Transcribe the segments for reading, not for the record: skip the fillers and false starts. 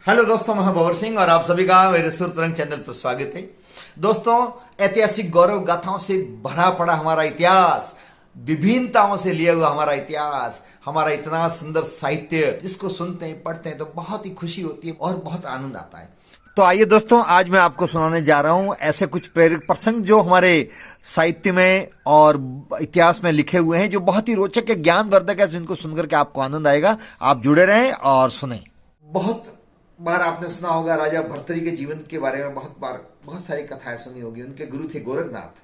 Hello दोस्तों, मैं भंवर सिंह और आप सभी का मेरे सुर तरंग चैनल पर स्वागत है। दोस्तों, ऐतिहासिक गौरव गाथाओं से भरा पड़ा हमारा इतिहास, विभिन्नताओं से लिया हुआ हमारा इतिहास, हमारा इतना सुंदर साहित्य जिसको सुनते हैं पढ़ते हैं तो बहुत ही खुशी होती है और बहुत आनंद आता है। तो आइए दोस्तों, आज मैं आपको सुनाने जा रहा हूं ऐसे कुछ प्रेरक प्रसंग जो हमारे साहित्य में और इतिहास में लिखे हुए हैं, जो बहुत ही रोचक है, ज्ञानवर्धक है, जिनको सुनकर के आपको आनंद आएगा। आप जुड़े रहें और सुने। बहुत बार आपने सुना होगा राजा भर्तृहरि के जीवन के बारे में, बहुत सारी कथाएं सुनी होगी। उनके गुरु थे गोरखनाथ।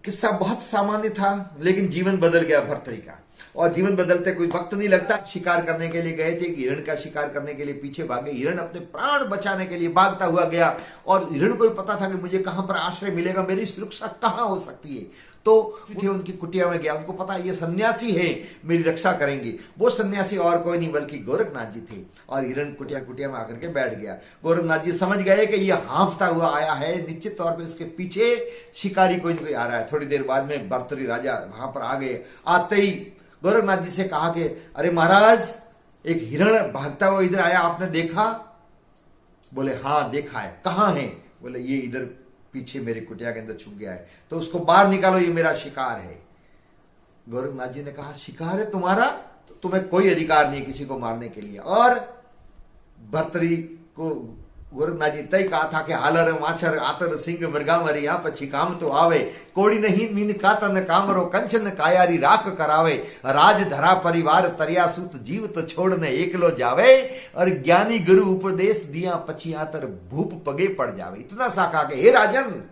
किस्सा बहुत सामान्य था, लेकिन जीवन बदल गया भर्तृहरि का। और जीवन बदलते कोई वक्त नहीं लगता। शिकार करने के लिए गए थे, हिरण का शिकार करने के लिए पीछे भागे। हिरण अपने प्राण बचाने के लिए भागता हुआ गया और हिरण को भी पता था कि मुझे कहां पर आश्रय मिलेगा, मेरी सुरक्षा कहां हो सकती है। तो थे उनकी कुटिया में गया। उनको पता ये सन्यासी है, मेरी रक्षा करेंगे। वो सन्यासी और कोई नहीं बल्कि गोरखनाथ जी थे। और हिरण कुटिया में आकर के बैठ गया। गोरखनाथ जी समझ गए कि ये हाँफता हुआ आया है, निश्चित तौर पे इसके पीछे शिकारी कोई न कोई आ रहा है। थोड़ी देर बाद में भर्तृहरि राजा वहां पर आ गए। आते ही गोरखनाथ जी से कहा कि अरे महाराज, एक हिरण भागता हुआ इधर आया, आपने देखा? बोले हाँ देखा है। कहां है? बोले ये इधर पीछे मेरी कुटिया के अंदर छुप गया है, तो उसको बाहर निकालो, ये मेरा शिकार है। गोरखनाथ जी ने कहा शिकार है तुम्हारा? तो तुम्हें कोई अधिकार नहीं किसी को मारने के लिए। और भर्तृहरि को गोरखनाथ जी तय कहा था कि हालर माछर आतर सिंह मृगा मरी यहाँ पछी काम तो आवे, कोड़ी नहीं मीन कातन कामरो कंचन कायारी राख करावे, राज धरा परिवार तरिया सूत जीव तो छोड़ने एकलो जावे, और ज्ञानी गुरु उपदेश दिया पछी आतर भूप पगे पड़ जावे। इतना सा कहा कि हे राजन,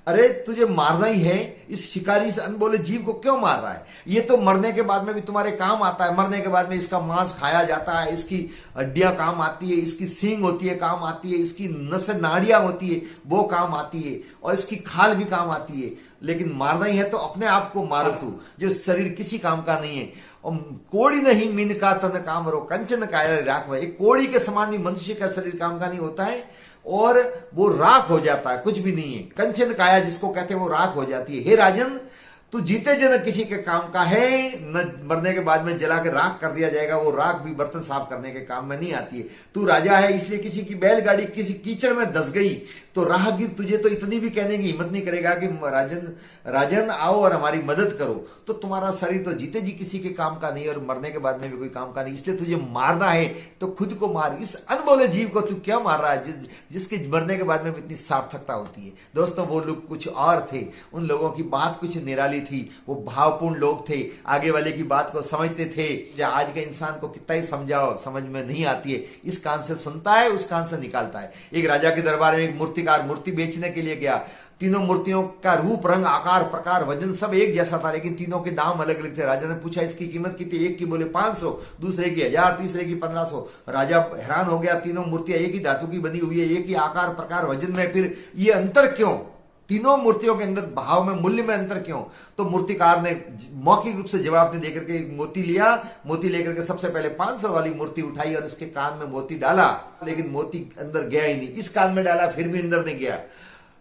अरे तुझे मारना ही है, इस शिकारी से अनबोले जीव को क्यों मार रहा है? ये तो मरने के बाद में भी तुम्हारे काम आता है। मरने के बाद में इसका मांस खाया जाता है, इसकी हड्डियां काम आती है, इसकी सींग होती है काम आती है, इसकी नस नाड़ियां होती है वो काम आती है, और इसकी खाल भी काम आती है। लेकिन मारना ही है तो अपने आप को मारो तू, जो शरीर किसी काम का नहीं है। और कोड़ी नहीं मीन का तन काम रो कंचन काया राख। एक कोड़ी के समान भी मनुष्य का शरीर काम का नहीं होता है, और वो राख हो जाता है, कुछ भी नहीं है। कंचन काया जिसको कहते हैं वो राख हो जाती है। हे राजन, तू जीते जन किसी के काम का है, न मरने के बाद में जला के राख कर दिया जाएगा। वो राख भी बर्तन साफ करने के काम में नहीं आती है। तू राजा है, इसलिए किसी की बैलगाड़ी किसी कीचड़ में धस गई तो राहगीर तुझे तो इतनी भी कहने की हिम्मत नहीं करेगा कि राजन आओ और हमारी मदद करो। तो तुम्हारा शरीर तो जीते जी किसी के काम का नहीं और मरने के बाद में भी कोई काम का नहीं, इसलिए तुझे मारना है तो खुद को मार। इस अनबोले जीव को तू क्या मार रहा है जिसके मरने के बाद में इतनी सार्थकता होती है? दोस्तों, वो लोग कुछ और थे। उन लोगों की बात कुछ निराली थी। वो भावपूर्ण लोग थे, आगे वाले की बात को समझते थे। आज के इंसान को कितना ही समझाओ, समझ में नहीं आती है। इस कान से सुनता है, उस कान से निकालता है। एक राजा के दरबार में एक मूर्तिकार मूर्ति बेचने के लिए गया। तीनों मूर्तियों का रूप, रंग, आकार, प्रकार, वजन सब एक जैसा था, लेकिन तीनों के दाम अलग अलग थे। राजा ने पूछा इसकी कीमत कितनी? एक की बोले 500, दूसरे की 1000, तीसरे की 1500। राजा हैरान हो गया, तीनों मूर्तियां एक ही धातु की बनी हुई है, एक ही आकार, प्रकार, वजन में, फिर ये अंतर क्यों? तीनों मूर्तियों के अंदर भाव में, मूल्य में अंतर क्यों? तो मूर्तिकार ने मौखिक रूप से जवाब ने देकर के मोती लिया। मोती लेकर के सबसे पहले 500 वाली मूर्ति उठाई और उसके कान में मोती डाला, लेकिन मोती अंदर गया ही नहीं। इस कान में डाला, फिर भी अंदर नहीं गया।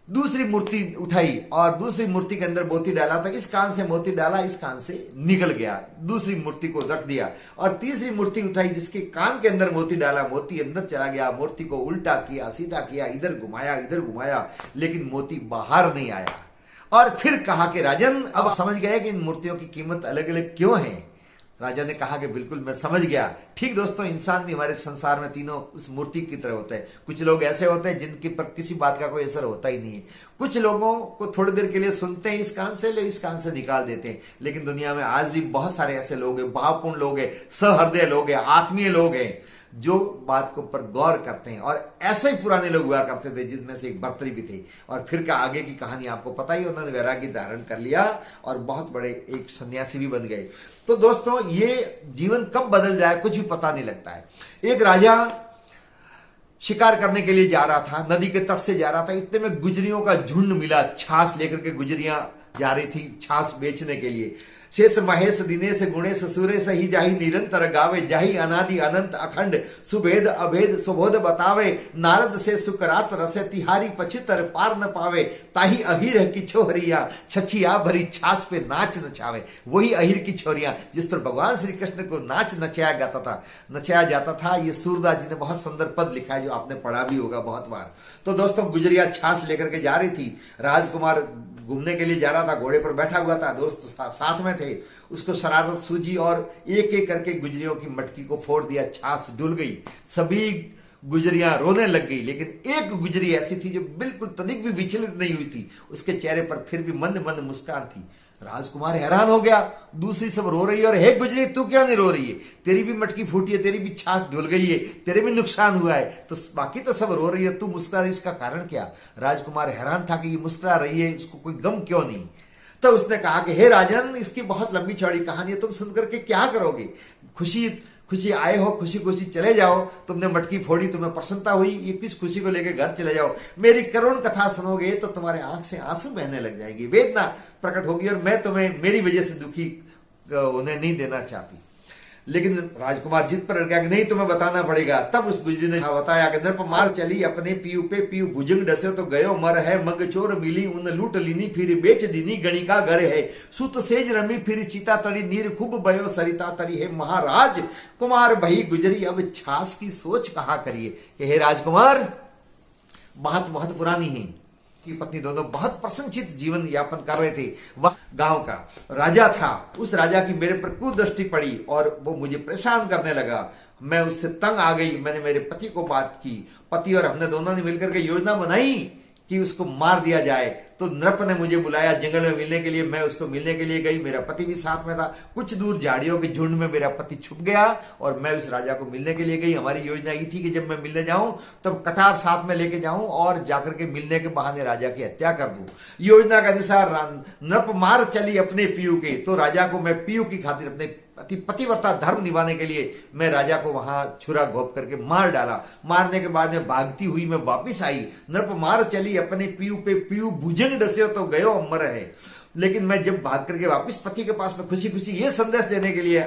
दूसरी मूर्ति उठाई और दूसरी मूर्ति के अंदर मोती डाला, तो इस कान से मोती डाला, इस कान से निकल गया। दूसरी मूर्ति को रख दिया और तीसरी मूर्ति उठाई, जिसके कान के अंदर मोती डाला, मोती अंदर चला गया। मूर्ति को उल्टा किया, सीधा किया, इधर घुमाया, लेकिन मोती बाहर नहीं आया। और फिर कहा कि राजन, अब समझ गए कि इन मूर्तियों की कीमत अलग अलग क्यों है? राजा ने कहा कि बिल्कुल मैं समझ गया। ठीक दोस्तों, इंसान भी हमारे संसार में तीनों उस मूर्ति की तरह होते हैं। कुछ लोग ऐसे होते हैं जिनके पर किसी बात का कोई असर होता ही नहीं है। कुछ लोगों को थोड़ी देर के लिए सुनते हैं, इस कान से ले, इस कान से निकाल देते हैं। लेकिन दुनिया में आज भी बहुत सारे ऐसे लोग हैं, भावपूर्ण लोग हैं, सहृदय लोग हैं, आत्मीय लोग हैं, जो बात को पर गौर करते हैं। और ऐसे ही पुराने लोग हुआ करते थे, जिसमें से एक भर्तृहरि भी थे। और फिर का आगे की कहानी आपको पता ही, उन्होंने वैराग्य धारण कर लिया और बहुत बड़े एक सन्यासी भी बन गए। तो दोस्तों, ये जीवन कब बदल जाए कुछ भी पता नहीं लगता है। एक राजा शिकार करने के लिए जा रहा था, नदी के तट से जा रहा था। इतने में गुजरियों का झुंड मिला, छाछ लेकर के गुजरियां जा रही थी छाछ बेचने के लिए। शेष महेश दिनेश गुणेश सुरेश ही जाहि निरंतर गावे, जाहि अनादि अनंत अखंड सुभेद अभेद सुबोध बतावे, नारद से सुकरात रसे तिहारी पछितर पार न पावे, ताही अहिर की छोहरिया छछिया भरी छास पे नाच नचावे। वही अहिर की छोरियां जिस पर भगवान श्री कृष्ण को नाच नचाया जाता था। ये सूरदास जी ने बहुत सुंदर पद लिखा है जो आपने पढ़ा भी होगा बहुत बार। तो दोस्तों गुजरिया छाछ लेकर के जा रही थी, राजकुमार घूमने के लिए जा रहा था, घोड़े पर बैठा हुआ था, दोस्त साथ में थे। उसको शरारत सूझी और एक एक करके गुजरियों की मटकी को फोड़ दिया, छाछ डुल गई, सभी गुजरियां रोने लग गई। लेकिन एक गुजरी ऐसी थी जो बिल्कुल तनिक भी विचलित नहीं हुई थी, उसके चेहरे पर फिर भी मंद मंद मुस्कान थी। राजकुमार हैरान हो गया, दूसरी सब रो रही है और हे गुजरी तू क्यों नहीं रो रही है, तेरी भी मटकी फूटी है, तेरी भी छाछ डुल गई है, तेरे भी नुकसान हुआ है, तो बाकी तो सब रो रही है, तू मुस्कुरा रही, इसका कारण क्या। राजकुमार हैरान था कि ये मुस्कुरा रही है, इसको कोई गम क्यों नहीं। तो उसने कहा कि हे राजन, इसकी बहुत लंबी चौड़ी कहानी है, तुम सुनकर के क्या करोगे, खुशी खुशी आए हो, खुशी खुशी चले जाओ, तुमने मटकी फोड़ी, तुम्हें प्रसन्नता हुई, ये किस खुशी को लेकर घर चले जाओ, मेरी करुण कथा सुनोगे तो तुम्हारे आंख से आंसू बहने लग जाएगी, वेदना प्रकट होगी और मैं तुम्हें मेरी वजह से दुखी उन्हें नहीं देना चाहती। लेकिन राजकुमार जिद पर गया कि नहीं तुम्हें बताना पड़ेगा। तब उस गुजरी ने बताया कि नृप मार चली अपने पीयू पे, पीयू भुजंग डसे तो गयो मर है, मग चोर मिली उन लूट लीनी, फिर बेच दीनी गणिका घर है, सुत सेज रमी फिर चिता तड़ी, नीर खूब बयो सरिता तरी है, महाराज कुमार भई गुजरी अब छास की सोच कहा करिए। कि हे राजकुमार, बात बहुत पुरानी है कि पत्नी दोनों बहुत प्रसन्नचित जीवन यापन कर रहे थे। वह गांव का राजा था, उस राजा की मेरे पर कुदृष्टि पड़ी और वो मुझे परेशान करने लगा। मैं उससे तंग आ गई, मैंने मेरे पति को बात की, पति और हमने दोनों ने मिलकर के योजना बनाई कि उसको मार दिया जाए। तो नृप ने मुझे बुलाया जंगल में मिलने के लिए, मैं उसको मिलने के लिए गई, मेरा पति भी साथ में था। कुछ दूर झाड़ियों के झुंड में मेरा पति छुप गया और मैं उस राजा को मिलने के लिए गई। हमारी योजना ये थी कि जब मैं मिलने जाऊं तब कटार साथ में लेके जाऊं और जाकर के मिलने के बहाने राजा की हत्या कर दूं। योजना के अनुसार नृप मार चली अपने पीयू के, तो राजा को मैं पीयू की खातिर अपने पतिव्रता धर्म निभाने के लिए मैं राजा को वहां छुरा घोप करके मार डाला। मारने के बाद में भागती हुई मैं वापिस आई। नृप मार चली अपने पीयू पे, पीयू भुजंग डस्यो तो गयो अमर है। लेकिन मैं जब भाग करके वापस पति के पास में खुशी खुशी ये संदेश देने के लिए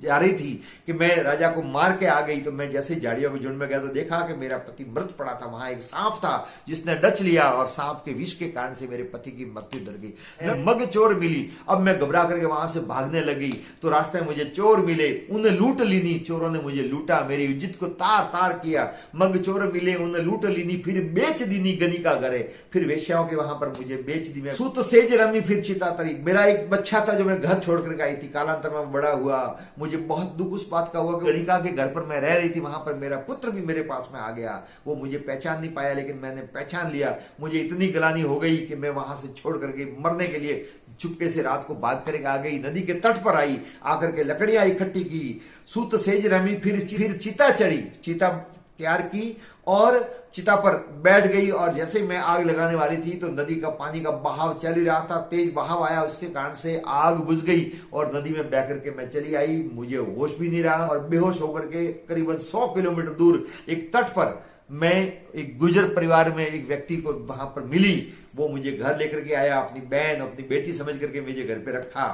जा रही थी कि मैं राजा को मार के आ गई, तो मैं जैसे झाड़ियों के झुंड में गया तो देखा कि मेरा पति मृत पड़ा था। वहां एक सांप था जिसने डच लिया और सांप के विष के कारण से मेरे पति की मृत्यु डर गई। मग चोर मिली, अब मैं घबरा करके वहां से भागने लगी तो रास्ते में मुझे चोर मिले, उन्हें लूट लीनी, चोरों ने मुझे लूटा, मेरी इज्जत को तार तार किया। मग चोर मिले उन्हें लूट लीनी, फिर बेच दीनी गनी का घरे, फिर वेश्याओं के वहां पर मुझे बेच दी। मैं सुत सेज रमी फिर चिता तरी, मेरा एक बच्चा था जो मैं घर छोड़ करके आई थी, कालांतर में बड़ा हुआ। मुझे बहुत दुख उस बात का हुआ कि गणिका के घर पर मैं रह रही थी, वहां पर मेरा पुत्र भी मेरे पास में आ गया। वो मुझे पहचान नहीं पाया लेकिन मैंने पहचान लिया। मुझे इतनी गलानी हो गई कि मैं वहां से छोड़ करके मरने के लिए चुपके से रात को भाग करके आ गई, नदी के तट पर आई, आकर के लकड़ियां इकट्ठी की, सूत सेज रमी फिर चिता चढ़ी, चिता तैयार की और चिता पर बैठ गई। और जैसे मैं आग लगाने वाली थी तो नदी का पानी का बहाव चल ही रहा था, तेज बहाव आया, उसके कारण से आग बुझ गई और नदी में बह करके मैं चली आई। मुझे होश भी नहीं रहा और बेहोश होकर के करीबन 100 किलोमीटर दूर एक तट पर मैं एक गुजर परिवार में एक व्यक्ति को वहां पर मिली। वो मुझे घर लेकर के आया, अपनी बहन अपनी बेटी समझ करके मुझे घर पे रखा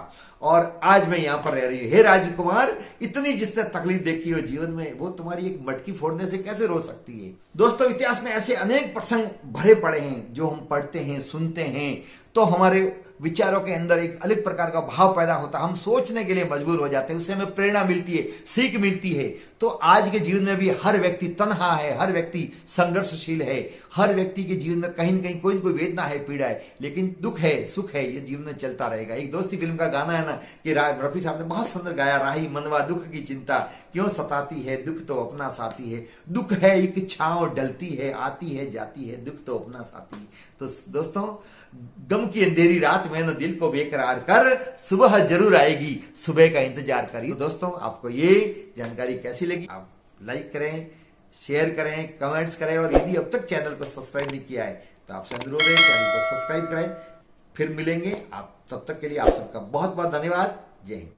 और आज मैं यहां पर रह रही हूं। हे राजकुमार, इतनी जिसने तकलीफ देखी हो जीवन में वो तुम्हारी एक मटकी फोड़ने से कैसे रो सकती है। दोस्तों, इतिहास में ऐसे अनेक प्रसंग भरे पड़े हैं जो हम पढ़ते हैं, सुनते हैं तो हमारे विचारों के अंदर एक अलग प्रकार का भाव पैदा होता है, हम सोचने के लिए मजबूर हो जाते हैं, उससे हमें प्रेरणा मिलती है, सीख मिलती है। तो आज के जीवन में भी हर व्यक्ति तन्हा है, हर व्यक्ति संघर्षशील है, हर व्यक्ति के जीवन में कहीं न कहीं कोई न कोई वेदना है, पीड़ा है, लेकिन दुख है, सुख है, ये जीवन में चलता रहेगा। एक दोस्ती फिल्म का गाना है ना कि रफी साहब ने बहुत सुंदर गाया, राही मनवा दुख की चिंता क्यों सताती है, दुख तो अपना साथी है। दुख है एक छांव, डलती है, आती है, जाती है, दुख तो अपना साथी है। तो दोस्तों, गम की अंधेरी रात में न दिल को बेकरार कर, सुबह जरूर आएगी, सुबह का इंतजार करिए। तो दोस्तों, आपको ये जानकारी कैसी लगी? आप लाइक करें, शेयर करें, कमेंट्स करें और यदि अब तक चैनल को सब्सक्राइब नहीं किया है तो आपसे अनुरोध है चैनल को सब्सक्राइब करें। फिर मिलेंगे, आप तब तक के लिए आप सबका बहुत बहुत धन्यवाद। जय हिंद।